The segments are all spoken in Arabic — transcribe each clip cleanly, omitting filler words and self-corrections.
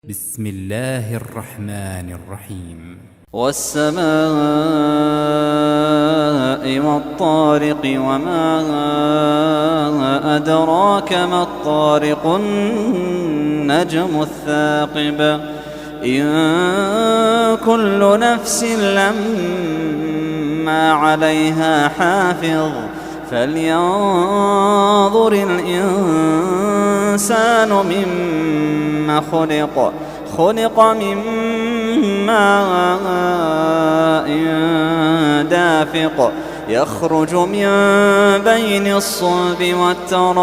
بسم الله الرحمن الرحيم. والسماء والطارق وما أدراك ما الطارق النجم الثاقب إن كل نفس لما عليها حافظ فلينظر الإنسان مما خلق من ماء دافق يخرج من بين الصلب والترائب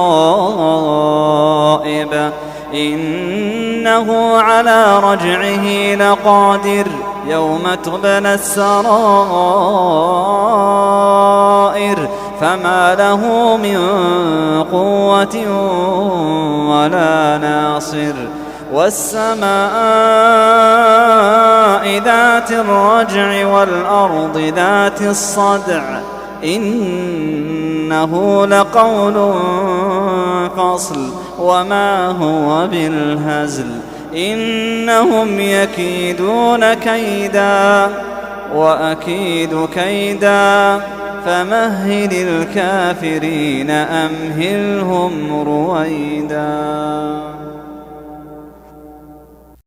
إنه على رجعه لقادر يوم تبلى السرائر فما له من قوة ولا ناصر والسماء ذات الرجع والأرض ذات الصدع إنه لقول فصل وما هو بالهزل إنهم يكيدون كيدا وأكيد كيدا فمهل الكافرين أمهلهم رويدا.